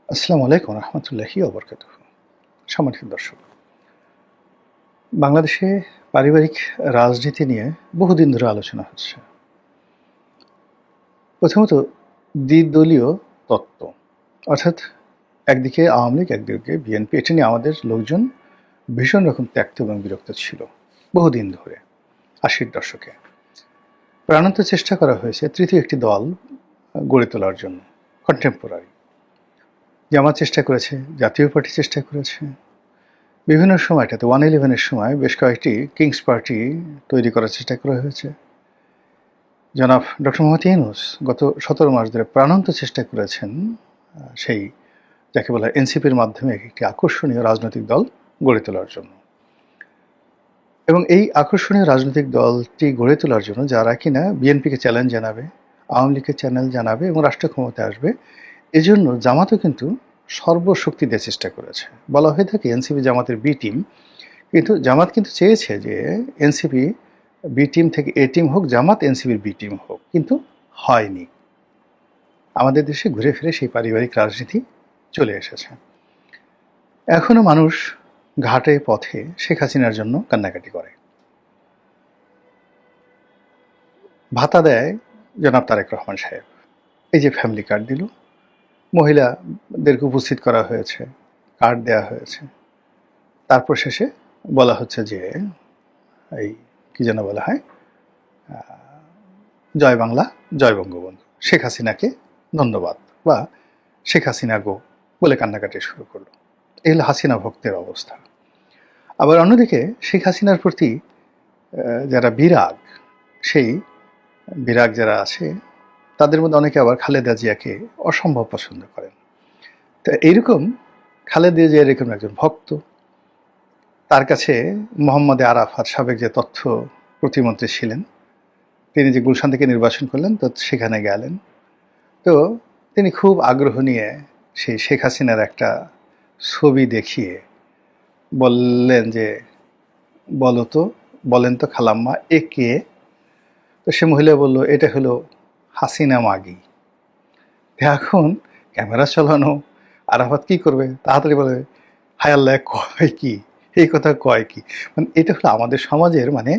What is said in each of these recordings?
আসসালামু আলাইকুম রহমতুল্লাহি ওবরকাতুহ। সম্মানিত দর্শক, বাংলাদেশে পারিবারিক রাজনীতি নিয়ে বহুদিন ধরে আলোচনা হচ্ছে। প্রথমত দ্বিদলীয় তত্ত্ব, অর্থাৎ একদিকে আওয়ামী লীগ, একদিকে বিএনপি। এটা নিয়ে আমাদের লোকজন ভীষণ রকম ত্যক্ত এবং বিরক্ত ছিল বহুদিন ধরে। ৮০-র দশকে প্রাণান্ত চেষ্টা করা হয়েছে তৃতীয় একটি দল গড়ে তোলার জন্য, কন্টেম্পোরারি। জামাত চেষ্টা করেছে, জাতীয় পার্টি চেষ্টা করেছে, বিভিন্ন সময়টাতে 111-এর সময় বেশ কয়েকটি কিংস পার্টি তৈরি করার চেষ্টা করা হয়েছে। জনাব ডক্টর মোহাম্মদ ইউনূস গত ১৭ মাস ধরে প্রাণান্ত চেষ্টা করেছেন সেই যাকে বলা এনসিপির মাধ্যমে একটি আকর্ষণীয় রাজনৈতিক দল গড়ে তোলার জন্য। এবং এই আকর্ষণীয় রাজনৈতিক দলটি গড়ে তোলার জন্য যারা কিনা বিএনপিকে চ্যালেঞ্জ জানাবে, আওয়ামী লীগকে চ্যালেঞ্জ জানাবে এবং রাষ্ট্র ক্ষমতায় আসবে, এজন্য জামাতও কিন্তু সর্বশক্তি দিয়ে চেষ্টা করেছে। বলা হয়ে থাকে এনসিপি জামাতের বি টিম, কিন্তু জামাত কিন্তু চেয়েছে যে এনসিপি বি টিম থেকে এ টিম হোক, জামাত এনসিপির বি টিম হোক, কিন্তু হয়নি। আমাদের দেশে ঘুরে ফিরে সেই পারিবারিক রাজনীতি চলে এসেছে। এখনো মানুষ ঘাটে পথে শেখ হাসিনার জন্য কান্নাকাটি করে। ভাতা দেয় জনাব তারেক রহমান সাহেব, এই যে ফ্যামিলি কার্ড দিল, মহিলাদেরকে উপস্থিত করা হয়েছে, কার্ড দেয়া হয়েছে। তারপর শেষে বলা হচ্ছে যে এই কি যেন বলা হয়, জয় বাংলা, জয় বঙ্গবন্ধু, শেখ হাসিনাকে ধন্যবাদ, বা শেখ হাসিনা গো বলে কান্নাকাটি শুরু করলো। এই হলো হাসিনা ভক্তের অবস্থা। আবার অন্যদিকে শেখ হাসিনার প্রতি যারা বিরাগ, সেই বিরাগ যারা আছে তাদের মধ্যে অনেকে আবার খালেদা জিয়াকে অসম্ভব পছন্দ করেন। তো এইরকম খালেদা জিয়া এরকম একজন ভক্ত। তার কাছে মোহাম্মদ আরাফাত, সাবেক যে তথ্য প্রতিমন্ত্রী ছিলেন, তিনি যে গুলশান থেকে নির্বাচন করলেন, তো সেখানে গেলেন। তো তিনি খুব আগ্রহ নিয়ে সেই শেখ হাসিনার একটা ছবি দেখিয়ে বললেন যে বলেন তো খালাম্মা এ কে? তো সে মহিলা বলল এটা হলো হাসিনা মাগি। এখন ক্যামেরা চালানো, আরাফাত কি করবে, তাড়াতাড়ি বলে হায় আল্লাহ কয় কি, এই কথা কয় কি। মানে এটা হলো আমাদের সমাজের, মানে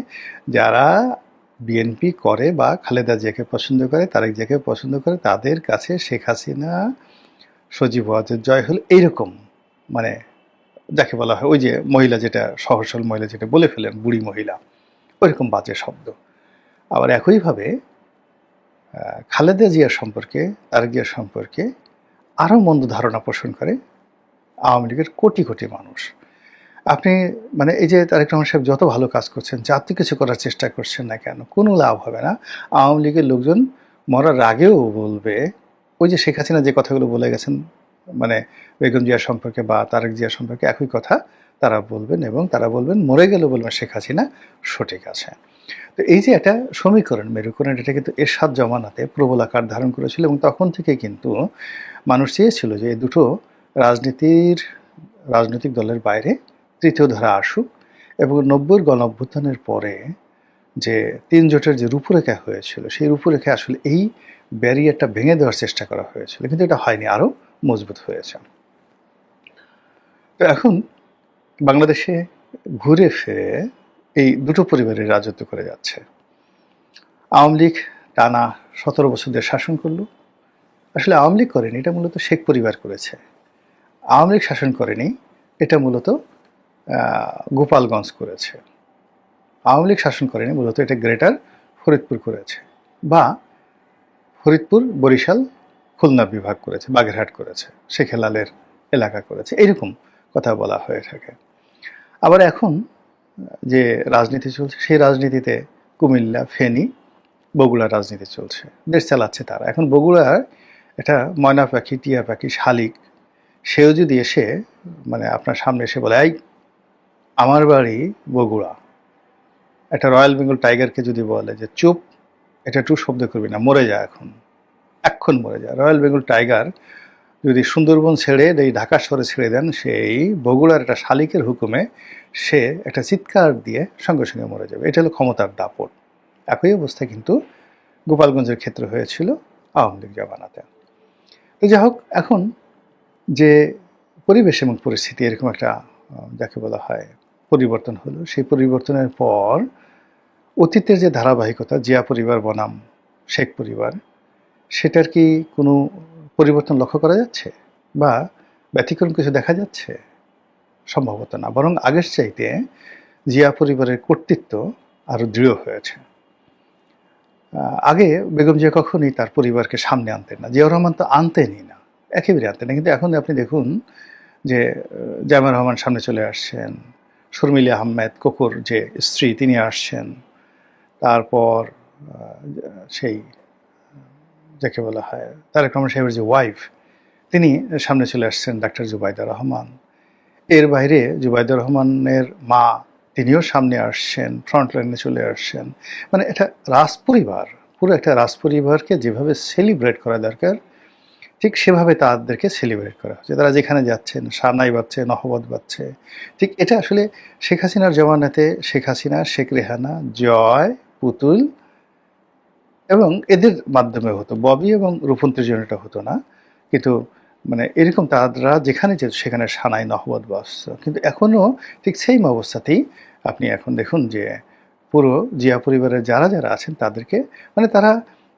যারা বিএনপি করে বা খালেদা জিয়াকে পছন্দ করে, তারেক জিয়াকে পছন্দ করে, তাদের কাছে শেখ হাসিনা সজীব ওয়াজেদ জয় হল এইরকম, মানে যাকে বলা হয় ওই যে মহিলা যেটা সহসল মহিলা যেটা বলে ফেলেন বুড়ি মহিলা, ওইরকম বাজে শব্দ। আবার একইভাবে খালেদা জিয়া সম্পর্কে, তারেক জিয়া সম্পর্কে আরও মন্দ ধারণা পোষণ করে আওয়ামী লীগের কোটি কোটি মানুষ। আপনি মানে এই যে তারেক রহমান সাহেব যত ভালো কাজ করছেন, যাতে কিছু করার চেষ্টা করছেন না কেন, কোনো লাভ হবে না। আওয়ামী লীগের লোকজন মরার আগেও বলবে ওই যে শেখ হাসিনা যে কথাগুলো বলে গেছেন, মানে বেগম জিয়া সম্পর্কে বা তারেক জিয়া সম্পর্কে একই কথা তারা বলবেন, এবং তারা বলবেন মরে গেল বলবেন শেখ হাসিনা সঠিক আছে। তো এই যে একটা সমীকরণ, মেরুকরণ, এটা কিন্তু এরশাদ জমানাতে প্রবল আকার ধারণ করেছিল, এবং তখন থেকে কিন্তু মানুষ চেয়েছিল যে এই দুটো রাজনৈতিক দলের বাইরে তৃতীয় ধারা আসুক, এবং 90-র গণঅভ্যুত্থানের পরে যে ৩ জোটের যে রূপরেখা হয়েছিল, সেই রূপরেখা আসলে এই ব্যারিয়ারটা ভেঙে দেওয়ার চেষ্টা করা হয়েছিল, কিন্তু এটা হয়নি, আরও মজবুত হয়েছে। তো এখন বাংলাদেশে ঘুরে ফিরে এই দুটো পরিবারের রাজত্ব করে যাচ্ছে। আওয়ামী লীগ টানা ১৭ বছর ধরে শাসন করলো। আসলে আওয়ামী লীগ করেনি, এটা মূলত শেখ পরিবার করেছে। আওয়ামী লীগ শাসন করেনি, এটা মূলত গোপালগঞ্জ করেছে। আওয়ামী লীগ শাসন করেনি, মূলত এটা গ্রেটার ফরিদপুর করেছে, বা ফরিদপুর, বরিশাল, খুলনা বিভাগ করেছে, বাগেরহাট করেছে, শেখ হেলালের এলাকা করেছে, এইরকম কথা বলা হয়ে থাকে। আবার এখন যে রাজনীতি চলছে, সেই রাজনীতিতে কুমিল্লা, ফেনী, বগুড়ার রাজনীতি চলছে, দেশ চালাচ্ছে তারা। এখন বগুড়ার এটা ময়না পাখি, টিয়া পাখি, শালিক, সেও যদি এসে মানে আপনার সামনে এসে বলে এই আমার বাড়ি বগুড়া, একটা রয়্যাল বেঙ্গল টাইগারকে যদি বলে যে চুপ, এটা টু শব্দ করবি না, মরে যা, এক্ষণ মরে যা, রয়্যাল বেঙ্গল টাইগার যদি সুন্দরবন ছেড়ে এই ঢাকা শহরে ছেড়ে দেন, সেই বগুড়ার একটা শালিকের হুকুমে সে একটা চিৎকার দিয়ে সঙ্গে সঙ্গে মরে যাবে। এটা হলো ক্ষমতার দাপট। একই অবস্থা কিন্তু গোপালগঞ্জের ক্ষেত্রে হয়েছিল আওয়ামী লীগ জামানাতে। তো যাই হোক, এখন যে পরিবেশ এবং পরিস্থিতি এরকম একটা যাকে বলা হয় পরিবর্তন হলো, সেই পরিবর্তনের পর অতীতের যে ধারাবাহিকতা, জিয়া পরিবার বনাম শেখ পরিবার, সেটার কি কোনো পরিবর্তন লক্ষ্য করা যাচ্ছে বা ব্যতিক্রম কিছু দেখা যাচ্ছে? সম্ভবত না, বরং আগের চাইতে জিয়া পরিবারের কর্তৃত্ব আরো দৃঢ় হয়েছে। আগে বেগম জিয়া কখনোই তার পরিবারকে সামনে আনতেন না, জিয়াউর রহমান তো আনতেনই না, একেবারে আনতেন না। কিন্তু এখন আপনি দেখুন যে জামাল রহমান সামনে চলে আসছেন, শর্মিলা আহমেদ কোকোর যে স্ত্রী তিনি আসছেন, তারপর সেই যাকে বলা হয় তারেক রহমান সাহেবের যে ওয়াইফ তিনি সামনে চলে আসছেন, ডাক্তার জুবাইদা রহমান। এর বাইরে জুবাইদা রহমানের মা তিনিও সামনে আসছেন, ফ্রন্ট লাইনে চলে আসছেন। মানে এটা রাজপরিবার, পুরো একটা রাজপরিবারকে যেভাবে সেলিব্রেট করা দরকার ঠিক সেভাবে তাদেরকে সেলিব্রেট করা হচ্ছে। তারা যেখানে যাচ্ছেন সানাই বাজছে, নহবত বাজছে। ঠিক এটা আসলে শেখ হাসিনার জমানাতে শেখ হাসিনা, শেখ রেহানা, জয়, পুতুল এবং এদের মাধ্যমে হতো, ববি এবং রূপন্তীর জন্য এটা হতো না। কিন্তু মানে এরকম তারা যেখানে যেত সেখানে সানাই নহবত বাজত। কিন্তু এখনও ঠিক সেম অবস্থাতেই আপনি এখন দেখুন যে পুরো জিয়া পরিবারের যারা যারা আছেন তাদেরকে মানে তারা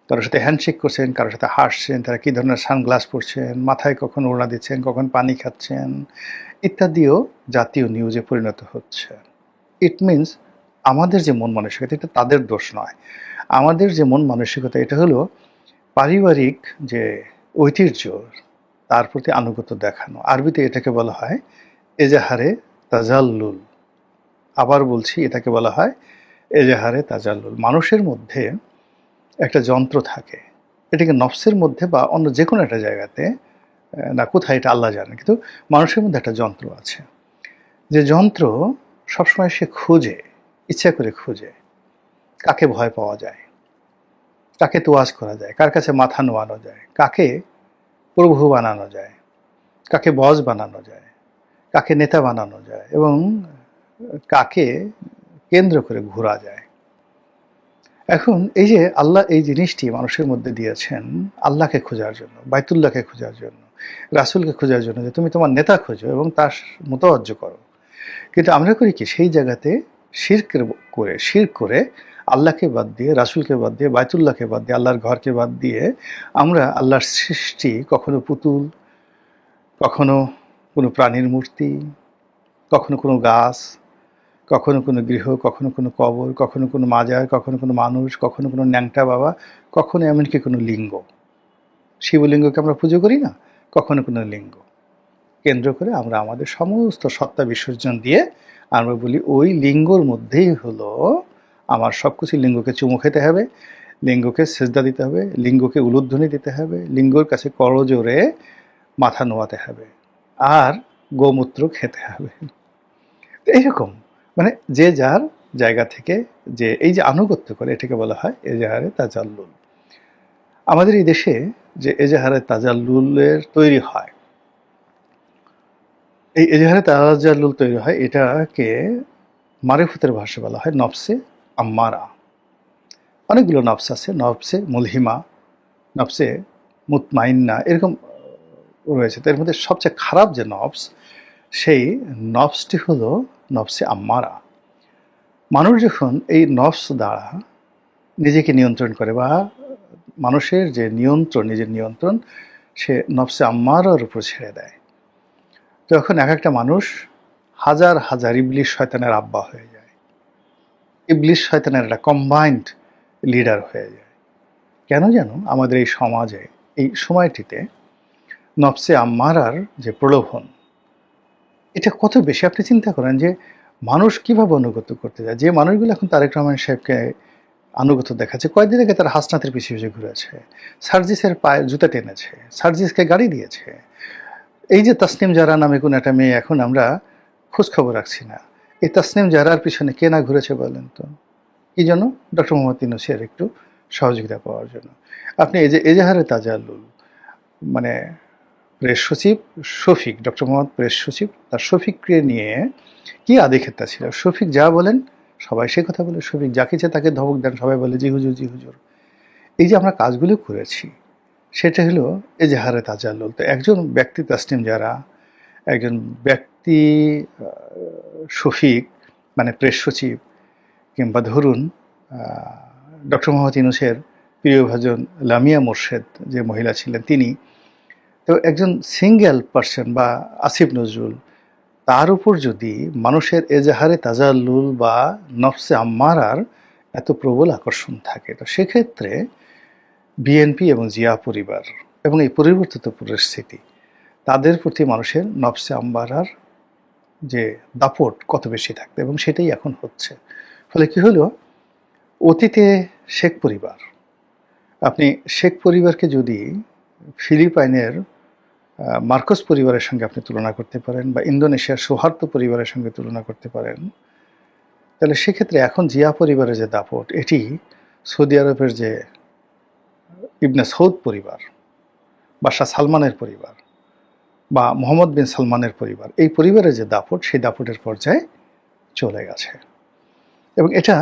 কারোর সাথে হ্যান্ডশেক করছেন, কারোর সাথে হাসছেন, তারা কী ধরনের সানগ্লাস পরছেন, মাথায় কখন ওড়না দিচ্ছেন, কখন পানি খাচ্ছেন ইত্যাদিও জাতীয় নিউজে পরিণত হচ্ছে। ইট মিনস আমাদের যে মন মানসিকতা, এটা তাদের দোষ নয়। আমাদের যে মন মানসিকতা এটা হলো পারিবারিক যে ঐতিহ্য তার প্রতি আনুগত্য দেখানো। আরবিতে এটাকে বলা হয় এজাহারে তাজাল্লুল। আবার বলছি, এটাকে বলা হয় এজাহারে তাজাল্লুল। মানুষের মধ্যে একটা যন্ত্র থাকে, এটাকে নফসের মধ্যে বা অন্য যে কোনো একটা জায়গাতে, না কোথায় এটা আল্লাহ জানে, কিন্তু মানুষের মধ্যে একটা যন্ত্র আছে, যে যন্ত্র সবসময় সে খোঁজে, ইচ্ছা করে খোঁজে কাকে ভয় পাওয়া যায়, কাকে তোয়াজ করা যায়, কার কাছে মাথা নোয়ানো যায়, কাকে প্রভু বানানো যায়, কাকে বস বানানো যায়, কাকে নেতা বানানো যায় এবং কাকে কেন্দ্র করে ঘোরা যায়। এখন এই যে আল্লাহ এই জিনিসটি মানুষের মধ্যে দিয়েছেন আল্লাহকে খোঁজার জন্য, বাইতুল্লাহকে খোঁজার জন্য, রাসূলকে খোঁজার জন্য, যে তুমি তোমার নেতা খোঁজো এবং তার মোতাওয়াজ্জ করো। কিন্তু আমরা করি কি, সেই জায়গাতে শিরক করে আল্লাহকে বাদ দিয়ে, রাসূলকে বাদ দিয়ে, বাইতুল্লাহকে বাদ দিয়ে, আল্লাহর ঘরকে বাদ দিয়ে আমরা আল্লাহর সৃষ্টি কখনো পুতুল, কখনো কোনো প্রাণীর মূর্তি, কখনো কোনো গাছ, কখনো কোনো গৃহ, কখনো কোনো কবর, কখনো কোনো মাজার, কখনো কোনো মানুষ, কখনো কোনো ন্যাংটা বাবা, কখনো এমনকি কোনো লিঙ্গ, শিবলিঙ্গকে আমরা পুজো করি না, কখনো কোনো লিঙ্গ কেন্দ্র করে আমরা আমাদের সমস্ত সত্তা বিসর্জন দিয়ে আমরা বলি ওই লিঙ্গর মধ্যেই হলো আমার সব কিছু। লিঙ্গকে চুমু খেতে হবে, লিঙ্গকে সেজদা দিতে হবে, লিঙ্গকে উলুধ্বনি দিতে হবে, লিঙ্গর কাছে করজোরে মাথা নোয়াতে হবে, আর গোমূত্র খেতে হবে। এইরকম মানে যে যার জায়গা থেকে যে এই যে আনুগত্য করে, এটাকে বলা হয় এজাহারে তাজাল্লুল। আমাদের এই দেশে যে এজাহারে তাজাল্লুলের তৈরি হয়, এই এজাহারে তাজাল্লুল তৈরি হয়, এটাকে মারিফতের ভাষায় বলা হয় নফসে আম্মারা। অনেকগুলো নফস আছে, নফসে মুলহিমা, নফসে মুতমাইন্না, এরকম রয়েছে। তো এর মধ্যে সবচেয়ে খারাপ যে নফস, সেই নফসটি হলো নফসে আম্মারা। মানুষ যখন এই নফস দ্বারা নিজেকে নিয়ন্ত্রণ করে, বা মানুষের যে নিয়ন্ত্রণ, নিজের নিয়ন্ত্রণ সে নফসে আম্মারার উপর ছেড়ে দেয়, তখন এক একটা মানুষ হাজার হাজার ইবলিশ শয়তানের আব্বা হয়ে যায়, ইবলিশ শয়তানের একটা কম্বাইন্ড লিডার হয়ে যায়। কেন যেন আমাদের এই সমাজে এই সময়টিতে নফসে আম্মারার যে প্রলোভন, এটা কত বেশি। আপনি চিন্তা করেন যে মানুষ কিভাবে অনুগত করতে যায়। যে মানুষগুলো এখন তারেক রহমান সাহেবকে আনুগত্য দেখাচ্ছে, কয়েকদিন আগে তারা হাসনাতের পিছিয়ে পিছিয়ে ঘুরেছে, সার্জিসের পায়ে জুতা টেনেছে, সার্জিসকে গাড়ি দিয়েছে। এই যে তাসনিম জারা নামে কোন একটা মেয়ে, এখন আমরা খোঁজ খবর রাখছি না, এই তাসনিম জারার পিছনে কে না ঘুরেছে বলেন তো? কি জন্য? ডক্টর মোহাম্মদ ইউনূসের একটু সহযোগিতা পাওয়ার জন্য। আপনি এই যে এজাহারে তাজাল্লুল, মানে প্রেস সচিব শফিক, ডক্টর মোহাম্মদ প্রেস সচিব, তার শফিককে নিয়ে কি আদিক্ষেতা ছিল। শফিক যা বলেন সবাই সে কথা বলে, শফিক যাকে ইচ্ছে তাকে ধমক দেন, সবাই বলে জি হুজুর, জি হুজুর। এই যে আমরা কাজগুলো করেছি, সেটা হলো এজাহারে তাজাল্লুল। তো একজন ব্যক্তি তাসনিম যারা, একজন ব্যক্তি শফিক মানে প্রেস সচিব, কিংবা ধরুন ডক্টর মোহাম্মদ ইউনূসের প্রিয়ভাজন লামিয়া মোর্শেদ যে মহিলা ছিলেন তিনি, তো একজন সিঙ্গেল পার্সন বা আসিফ নজরুল, তার উপর যদি মানুষের এজাহারে তাজাল্লুল বা নফসে আম্মারার এত প্রবল আকর্ষণ থাকে, তো সেক্ষেত্রে বিএনপি এবং জিয়া পরিবার এবং এই পরিবর্তিত পরিস্থিতি, তাদের প্রতি মানুষের নফসে আম্মারার যে দাপট কত বেশি থাকবে, এবং সেটাই এখন হচ্ছে। ফলে কি হলো, অতীতে শেখ পরিবার, আপনি শেখ পরিবারকে যদি ফিলিপাইনের মার্কোস পরিবারের সঙ্গে আপনি তুলনা করতে পারেন, বা ইন্দোনেশিয়ার সৌহার্দ্য পরিবারের সঙ্গে তুলনা করতে পারেন, তাহলে সেক্ষেত্রে এখন জিয়া পরিবারের যে দাপট, এটি সৌদি আরবের যে ইবনে সৌদ পরিবার, বাদশাহ সালমানের পরিবার, বা মোহাম্মদ বিন সালমানের পরিবার, এই পরিবারের যে দাপট, সেই দাপটের পর্যায়ে চলে গেছে। এবং এটা